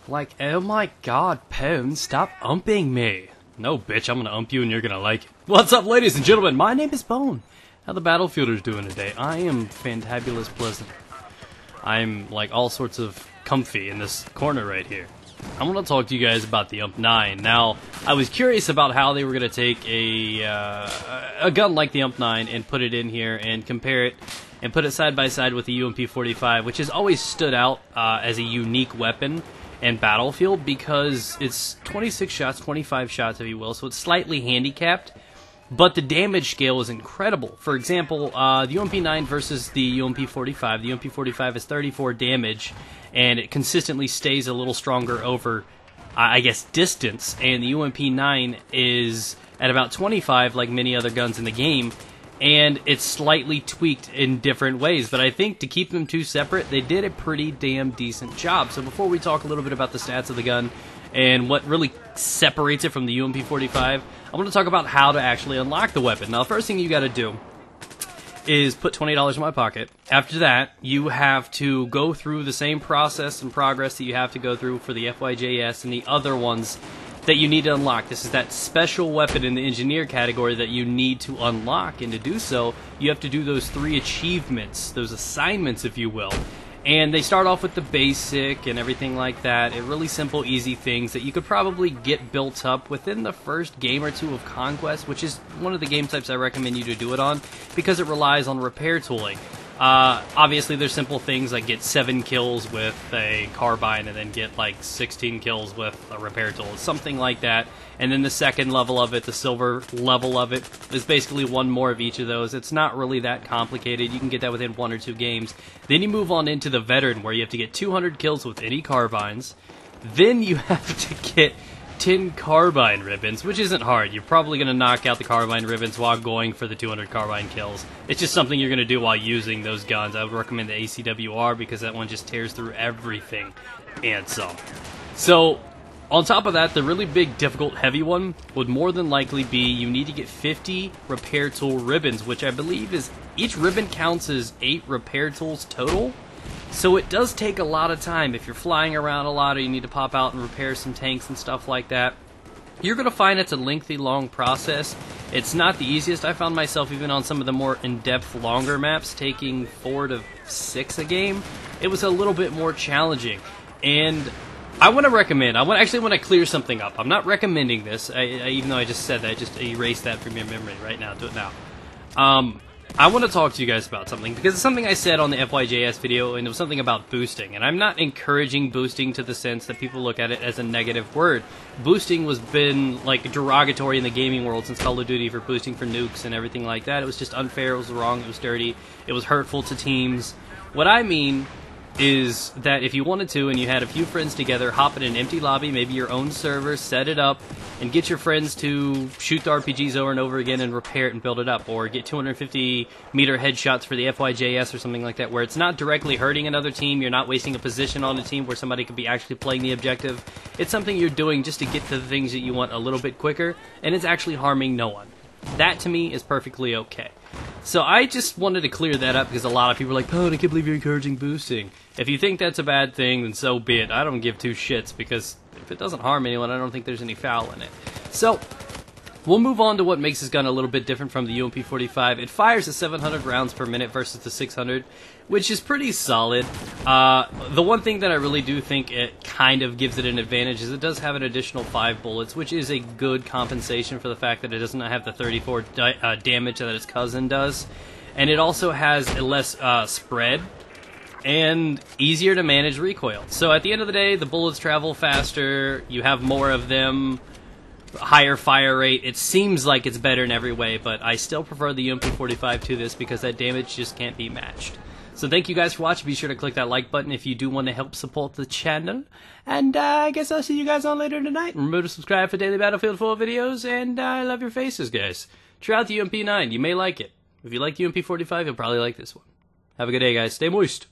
Like, oh my god, Pwn, stop umping me. No, bitch, I'm gonna ump you and you're gonna like it. What's up, ladies and gentlemen? My name is Bone. How the Battlefielders doing today? I am fantabulous pleasant. I'm, like, all sorts of comfy in this corner right here. I want to talk to you guys about the UMP-9. Now, I was curious about how they were going to take a gun like the UMP-9 and put it in here and compare it and put it side by side with the UMP-45, which has always stood out as a unique weapon in Battlefield because it's 26 shots, 25 shots, if you will, so it's slightly handicapped, but the damage scale is incredible. For example, the UMP-9 versus the UMP-45. The UMP-45 is 34 damage, and it consistently stays a little stronger over, I guess, distance, and the UMP-9 is at about 25, like many other guns in the game, and it's slightly tweaked in different ways. But I think to keep them two separate, they did a pretty damn decent job. So before we talk a little bit about the stats of the gun and what really separates it from the UMP-45, I want to talk about how to actually unlock the weapon. Now, the first thing you got to do is put $20 in my pocket. After that, you have to go through the same process and progress that you have to go through for the FYJS and the other ones that you need to unlock. This is that special weapon in the engineer category that you need to unlock, and to do so, you have to do those 3 achievements, those assignments, if you will. And they start off with the basic and everything like that, and really simple, easy things that you could probably get built up within the first game or two of Conquest, which is one of the game types I recommend you to do it on, because it relies on repair tooling. Obviously, there's simple things like get 7 kills with a carbine and then get like 16 kills with a repair tool, something like that. And then the second level of it, the silver level of it, is basically one more of each of those. It's not really that complicated. You can get that within 1 or 2 games. Then you move on into the veteran, where you have to get 200 kills with any carbines. Then you have to get 10 carbine ribbons, which isn't hard. You're probably going to knock out the carbine ribbons while going for the 200 carbine kills. It's just something you're going to do while using those guns. I would recommend the ACWR because that one just tears through everything and some. So, on top of that, the really big, difficult, heavy one would more than likely be you need to get 50 repair tool ribbons, which I believe is each ribbon counts as 8 repair tools total. So it does take a lot of time. If you're flying around a lot or you need to pop out and repair some tanks and stuff like that, you're going to find it's a lengthy, long process. It's not the easiest. I found myself, even on some of the more in-depth, longer maps, taking 4 to 6 a game. It was a little bit more challenging. And I want to recommend, I want to clear something up. I'm not recommending this, even though I just said that. Just erase that from your memory right now. Do it now. I want to talk to you guys about something, because it's something I said on the FYJS video, and it was something about boosting. And I'm not encouraging boosting to the sense that people look at it as a negative word. Boosting was been, like, derogatory in the gaming world since Call of Duty for boosting for nukes and everything like that. It was just unfair, it was wrong, it was dirty, it was hurtful to teams. What I mean is that if you wanted to and you had a few friends together, hop in an empty lobby, maybe your own server, set it up, and get your friends to shoot the RPGs over and over again and repair it and build it up, or get 250-meter headshots for the FYJS or something like that, where it's not directly hurting another team, you're not wasting a position on a team where somebody could be actually playing the objective. It's something you're doing just to get to the things that you want a little bit quicker, and it's actually harming no one. That, to me, is perfectly okay. So I just wanted to clear that up, because a lot of people are like, oh, I can't believe you're encouraging boosting. If you think that's a bad thing, then so be it. I don't give 2 shits, because if it doesn't harm anyone, I don't think there's any foul in it. So, we'll move on to what makes this gun a little bit different from the UMP-45. It fires at 700 rounds per minute versus the 600, which is pretty solid. The one thing that I really do think it kind of gives it an advantage is it does have an additional 5 bullets, which is a good compensation for the fact that it does not have the 34 damage that its cousin does. And it also has a less spread and easier to manage recoil. So at the end of the day, the bullets travel faster, you have more of them, higher fire rate. It seems like it's better in every way, but I still prefer the UMP-45 to this because that damage just can't be matched. So thank you guys for watching. Be sure to click that like button if you do want to help support the channel. And I guess I'll see you guys on later tonight. Remember to subscribe for daily Battlefield 4 videos, and I love your faces, guys. Try out the UMP-9. You may like it. If you like the UMP-45, you'll probably like this one. Have a good day, guys. Stay moist.